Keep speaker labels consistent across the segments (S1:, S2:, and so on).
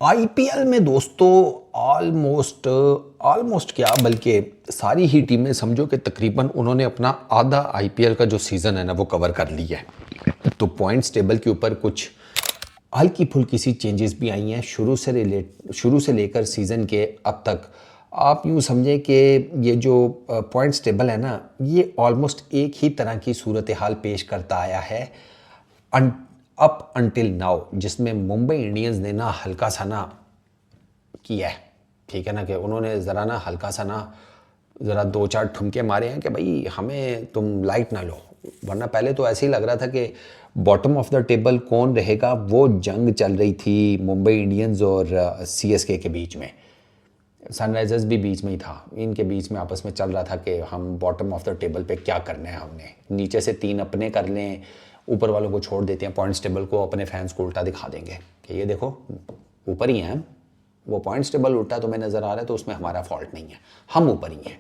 S1: IPL में दोस्तों almost almost क्या बल्कि सारी ही टीमें समझो कि तकरीबन उन्होंने अपना आधा आईपीएल का जो सीज़न है ना वो कवर कर लिया है। तो पॉइंट्स टेबल के ऊपर कुछ हल्की फुल्की सी चेंजेस भी आई हैं शुरू से लेकर सीज़न के अब तक। आप यूँ समझें कि ये जो पॉइंट्स टेबल है ना ये ऑलमोस्ट एक ही तरह की सूरत हाल पेश करता आया है अप अनटिल नाउ, जिसमें मुंबई इंडियंस ने ना हल्का सा ना किया है, ठीक है ना, कि उन्होंने ज़रा ना हल्का सा ना ज़रा दो चार ठुमके मारे हैं कि भाई हमें तुम लाइट ना लो। वरना पहले तो ऐसे ही लग रहा था कि बॉटम ऑफ द टेबल कौन रहेगा, वो जंग चल रही थी मुंबई इंडियंस और सीएसके के बीच में। सनराइजर्स भी बीच में ही था, इनके बीच में आपस में चल रहा था कि हम बॉटम ऑफ द टेबल पे क्या करना है, हमने नीचे से 3 अपने कर लें, ऊपर वालों को छोड़ देते हैं, पॉइंट्स टेबल को अपने फैंस को उल्टा दिखा देंगे कि ये देखो ऊपर ही हैं, वो पॉइंट्स टेबल उल्टा तुम्हें नज़र आ रहा है तो उसमें हमारा फॉल्ट नहीं है, हम ऊपर ही हैं।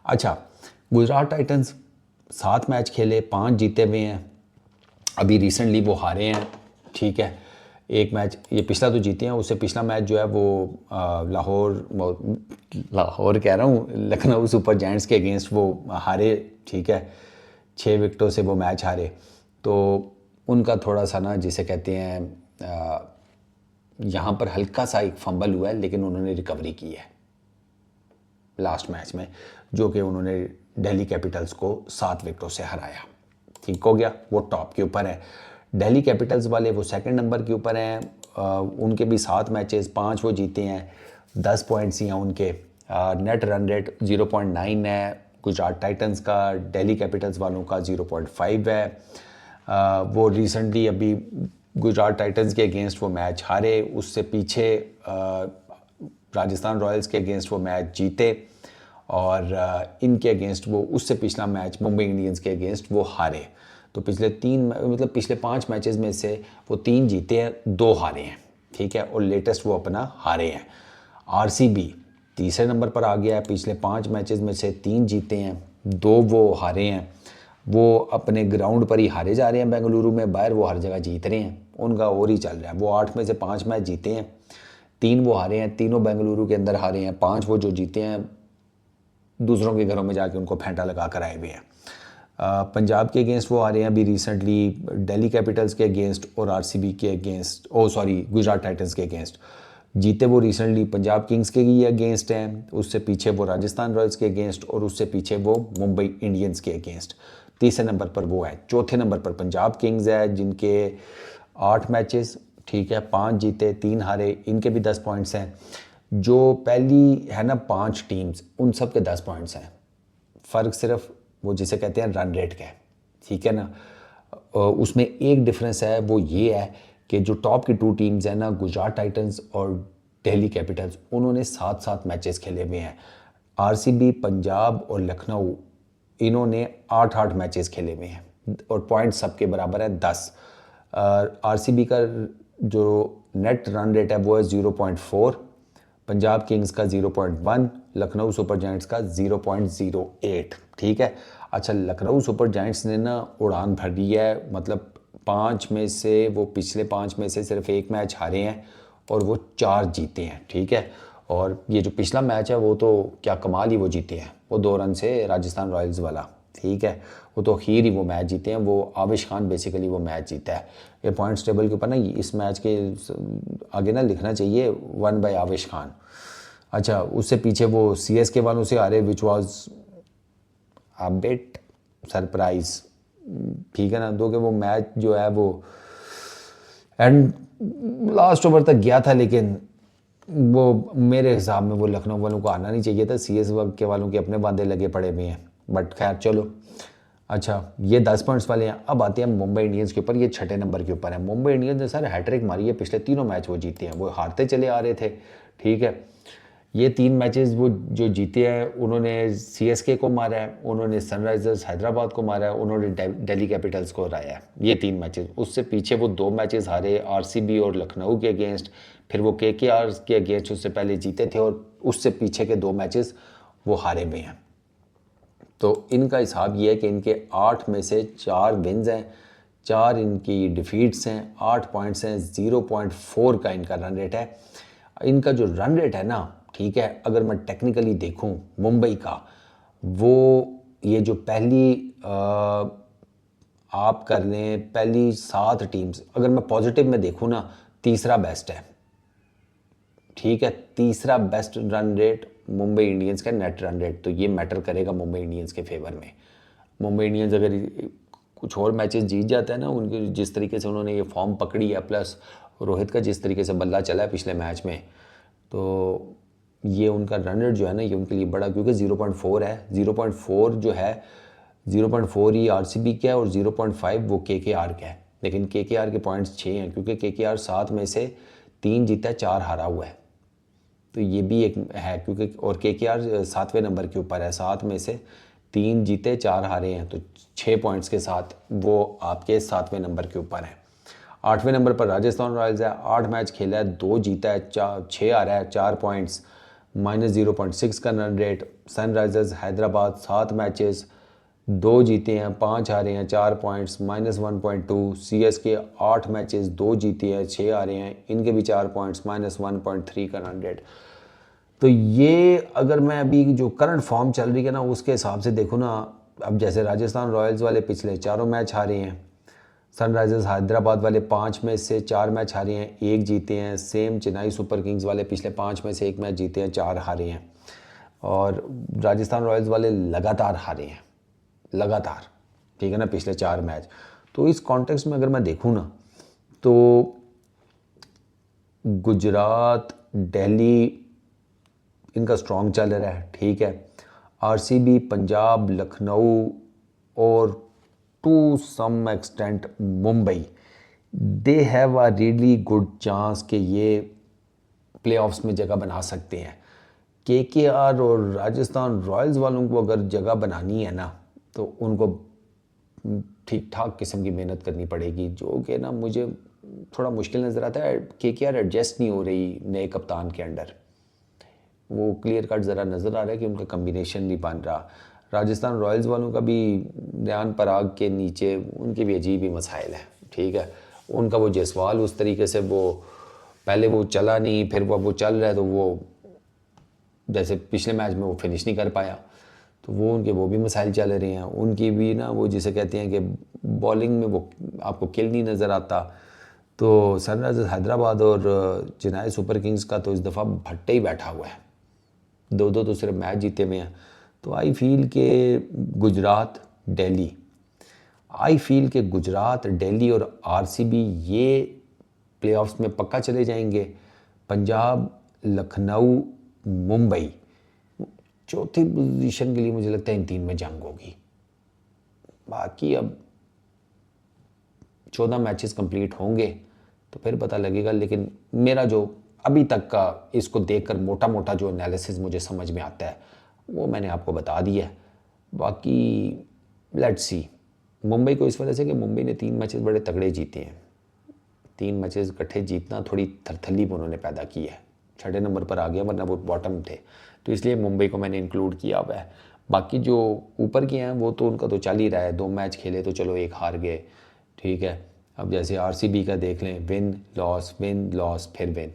S1: अच्छा, गुजरात टाइटंस 7 मैच खेले, 5 जीते हुए हैं। अभी रिसेंटली वो हारे हैं, ठीक है, एक मैच, ये पिछला तो जीते हैं, उससे पिछला मैच जो है वो लाहौर कह रहा हूँ, लखनऊ सुपर जायंट्स के अगेंस्ट वो हारे, ठीक है, 6 विकेटों से वो मैच हारे। तो उनका थोड़ा सा ना जिसे कहते हैं यहाँ पर हल्का सा एक फंबल हुआ है, लेकिन उन्होंने रिकवरी की है लास्ट मैच में, जो कि उन्होंने दिल्ली कैपिटल्स को 7 विकेटों से हराया, ठीक हो गया, वो टॉप के ऊपर है। दिल्ली कैपिटल्स वाले वो सेकंड नंबर के ऊपर हैं, उनके भी 7 मैचेस, 5 वो जीते हैं, 10 पॉइंट्स ही हैं उनके, नेट रन रेट 0.9 है गुजरात टाइटंस का, दिल्ली कैपिटल्स वालों का 0.5 है। वो रिसेंटली अभी गुजरात टाइटंस के अगेंस्ट वो मैच हारे, उससे पीछे राजस्थान रॉयल्स के अगेंस्ट वो मैच जीते, और इनके अगेंस्ट वो उससे पिछला मैच मुंबई इंडियंस के अगेंस्ट वो हारे। तो पिछले 5 मैचेस में से वो 3 जीते हैं, 2 हारे हैं, ठीक है, और लेटेस्ट वो अपना हारे हैं। आरसीबी तीसरे नंबर पर आ गया है, पिछले 5 मैचेस में से 3 जीते हैं, 2 वो हारे हैं। वो अपने ग्राउंड पर ही हारे जा रहे हैं बेंगलुरु में, बाहर वो हर जगह जीत रहे हैं, उनका और ही चल रहा है। वो 8 में से 5 मैच जीते हैं, 3 वो हारे हैं, तीनों बेंगलुरु के अंदर हारे हैं, 5 वो जो जीते हैं दूसरों के घरों में जाके उनको फेंटा लगा कर आए हुए हैं। पंजाब के अगेंस्ट वो हारे हैं अभी रिसेंटली, दिल्ली कैपिटल्स के अगेंस्ट और आरसीबी के अगेंस्ट, गुजरात टाइटंस के अगेंस्ट। जीते वो रिसेंटली पंजाब किंग्स के ही अगेंस्ट हैं, उससे पीछे वो राजस्थान रॉयल्स के अगेंस्ट, और उससे पीछे वो मुंबई इंडियंस के अगेंस्ट। तीसरे नंबर पर वो है। चौथे नंबर पर पंजाब किंग्स है, जिनके 8 मैचेस, ठीक है, 5 जीते 3 हारे, इनके भी 10 पॉइंट्स हैं। जो पहली है ना 5 टीम्स, उन सब के 10 पॉइंट्स हैं, फ़र्क सिर्फ वो जिसे कहते हैं रन रेट का है, ठीक है ना। उसमें एक डिफरेंस है, वो ये है कि जो टॉप की 2 टीम्स हैं ना, गुजरात टाइटंस और दिल्ली कैपिटल्स, उन्होंने 7-7 मैचेस खेले हुए हैं। आरसीबी, पंजाब और लखनऊ, इन्होंने 8-8 मैचेस खेले हुए हैं, और पॉइंट सबके बराबर है 10। आरसीबी का जो नेट रन रेट है वो है 0.4, पंजाब किंग्स का 0.1, लखनऊ सुपर जायंट्स का 0.08, ठीक है। अच्छा, लखनऊ सुपर जायंट्स ने ना उड़ान भर दी है, मतलब 5 में से वो पिछले 5 में से सिर्फ 1 मैच हारे हैं और वो 4 जीते हैं, ठीक है। और ये जो पिछला मैच है वो तो क्या कमाल ही वो जीते हैं, वो 2 रन से राजस्थान रॉयल्स वाला, ठीक है, वो तो अखीर ही वो मैच जीते हैं, वो आविश खान बेसिकली वो मैच जीता है। ये पॉइंट्स टेबल के ऊपर ना इस मैच के आगे ना लिखना चाहिए 1 बाय आविश खान। अच्छा, उससे पीछे वो सीएसके वालों से हारे, which was a bit surprise, ठीक है ना, दो कि वो मैच जो है वो एंड लास्ट ओवर तक गया था, लेकिन वो मेरे हिसाब में वो लखनऊ वालों को आना नहीं चाहिए था, सीएस के वालों के अपने बांधे लगे पड़े हुए हैं, बट खैर चलो। अच्छा, ये 10 पॉइंट्स वाले हैं। अब आते हैं मुंबई इंडियंस के ऊपर, ये 6ठे नंबर के ऊपर है। मुंबई इंडियंस ने सर हैट्रिक मारी है, पिछले 3 मैच वो जीते हैं, वो हारते चले आ रहे थे, ठीक है। ये 3 मैचेस वो जो जीते हैं, उन्होंने सीएसके को मारा है, उन्होंने सनराइजर्स हैदराबाद को मारा है, उन्होंने दिल्ली कैपिटल्स को हराया है, ये 3 मैचेस। उससे पीछे वो 2 मैचेस हारे आरसीबी और लखनऊ के अगेंस्ट, फिर वो केकेआर के अगेंस्ट उससे पहले जीते थे, और उससे पीछे के 2 मैचेस वो हारे हुए हैं। तो इनका हिसाब ये है कि इनके 8 में से 4 विन्स हैं, 4 इनकी डिफीट्स हैं, 8 पॉइंट्स हैं, 0.4 का इनका रन रेट है। इनका जो रन रेट है ना, ठीक है, अगर मैं टेक्निकली देखूं मुंबई का, वो ये जो पहली आप कर लें पहली 7 टीम्स, अगर मैं पॉजिटिव में देखूं ना, तीसरा बेस्ट है, ठीक है, तीसरा best run rate Mumbai Indians का नेट रन रेट। तो ये मैटर करेगा मुंबई इंडियंस के फेवर में। मुंबई इंडियंस अगर कुछ और मैचेस जीत जाता है ना, उनके जिस तरीके से उन्होंने ये फॉर्म पकड़ी है, प्लस रोहित का जिस तरीके से बल्ला चला है पिछले मैच में, तो ये उनका रन रेट जो है ना, ये उनके लिए बड़ा, क्योंकि 0.4 है। 0.4 जो है, 0.4 ही आरसीबी का है और 0.5 वो केकेआर का है। लेकिन केकेआर के पॉइंट्स 6 हैं, क्योंकि केकेआर 7 में से 3 जीता है, 4 हारा हुआ है। तो ये भी एक है, क्योंकि और केकेआर 7वें नंबर के ऊपर है, 7 में से 3 जीते 4 हारे हैं, तो 6 पॉइंट्स के साथ वो आपके 7वें नंबर के ऊपर है। 8वें नंबर पर राजस्थान रॉयल्स है, 8 मैच खेला है, 2 जीता है, 6 हारा है, 4 पॉइंट्स, -0.6 का run rate. Sunrisers Hyderabad 7 matches, 2 जीते हैं, 5 हारे हैं, 4 पॉइंट्स, -1.2। सीएसके 8 मैचेस, 2 जीते हैं, 6 हारे हैं, इनके भी 4 पॉइंट्स, -1.3 का रन रेट। तो ये अगर मैं अभी जो करंट फॉर्म चल रही है ना, उसके हिसाब से देखो ना, अब जैसे राजस्थान रॉयल्स वाले पिछले 4 मैच हारे हैं, सनराइजर्स हैदराबाद वाले 5 में से 4 मैच हारे हैं, 1 जीते हैं। सेम चेन्नई सुपर किंग्स वाले पिछले 5 में से 1 मैच जीते हैं, 4 हारे हैं। और राजस्थान रॉयल्स वाले लगातार हारे हैं, लगातार, ठीक है ना, पिछले 4 मैच। तो इस कॉन्टेक्स्ट में अगर मैं देखूँ ना, तो गुजरात, दिल्ली इनका स्ट्रॉन्ग चल रहा है, ठीक है। आरसीबी, पंजाब, लखनऊ और to some extent Mumbai, they have a really good chance कि ये प्लेऑफ्स में जगह बना सकते हैं। केकेआर और राजस्थान रॉयल्स वालों को अगर जगह बनानी है ना, तो उनको ठीक ठाक किस्म की मेहनत करनी पड़ेगी, जो कि ना मुझे थोड़ा मुश्किल नज़र आता है। केकेआर एडजस्ट नहीं हो रही नए कप्तान के अंडर, वो क्लियर कट ज़रा नज़र आ रहा है कि उनका कम्बिनेशन नहीं बन रहा। राजस्थान रॉयल्स वालों का भी रियान पराग के नीचे उनके भी अजीब ही मसाइल हैं, ठीक है। उनका वो जायसवाल उस तरीके से वो पहले वो चला नहीं, फिर वो चल रहा है, तो वो जैसे पिछले मैच में वो फिनिश नहीं कर पाया, तो वो उनके वो भी मसाइल चल रहे हैं। उनकी भी ना वो जिसे कहते हैं कि बॉलिंग में वो आपको किल नहीं नज़र आता। तो सनराइजर्स हैदराबाद और चेन्नई सुपर किंग्स का तो इस दफ़ा भट्टे ही बैठा हुआ है, 2-2 तो सिर्फ मैच जीते हुए हैं। तो आई फील के गुजरात, दिल्ली, आई फील के गुजरात, दिल्ली और आरसीबी ये प्लेऑफ्स में पक्का चले जाएंगे। पंजाब, लखनऊ, मुंबई चौथी पोजीशन के लिए मुझे लगता है इन 3 में जंग होगी। बाकी अब 14 मैचेस कंप्लीट होंगे तो फिर पता लगेगा। लेकिन मेरा जो अभी तक का इसको देखकर मोटा मोटा जो एनालिसिस मुझे समझ में आता है वो मैंने आपको बता दिया है। बाकी लेट्स सी, मुंबई को इस वजह से कि मुंबई ने 3 मैचेस बड़े तगड़े जीते हैं, 3 मैचेस इकट्ठे जीतना थोड़ी थरथली उन्होंने पैदा की है, 6ठे नंबर पर आ गया, वरना वो बॉटम थे, तो इसलिए मुंबई को मैंने इंक्लूड किया हुआ है। बाकी जो ऊपर के हैं वो तो उनका तो चल ही रहा है, 2 मैच खेले तो चलो 1 हार गए, ठीक है। अब जैसे आरसीबी का देख लें, विन लॉस फिर विन,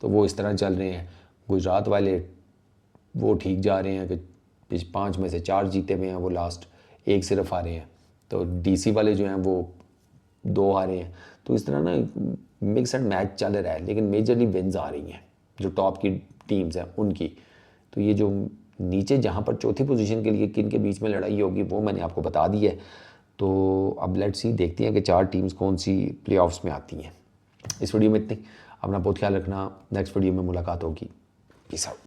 S1: तो वो इस तरह चल रहे हैं। गुजरात वाले वो ठीक जा रहे हैं कि 5 में से 4 जीते हुए हैं, वो लास्ट 1 सिर्फ हारे हैं। तो डीसी वाले जो हैं वो 2 हारे हैं। तो इस तरह ना मिक्स एंड मैच चल रहा है, लेकिन मेजरली विन्स आ रही हैं जो टॉप की टीम्स हैं उनकी। तो ये जो नीचे जहाँ पर चौथी पोजीशन के लिए किन के बीच में लड़ाई होगी वो मैंने आपको बता दी है। तो अब लेट्स सी, देखते हैं कि 4 टीम्स कौन सी प्लेऑफ्स में आती हैं। इस वीडियो में इतनी, अपना बहुत ख्याल रखना, नेक्स्ट वीडियो में मुलाकात होगी, पीस आउट।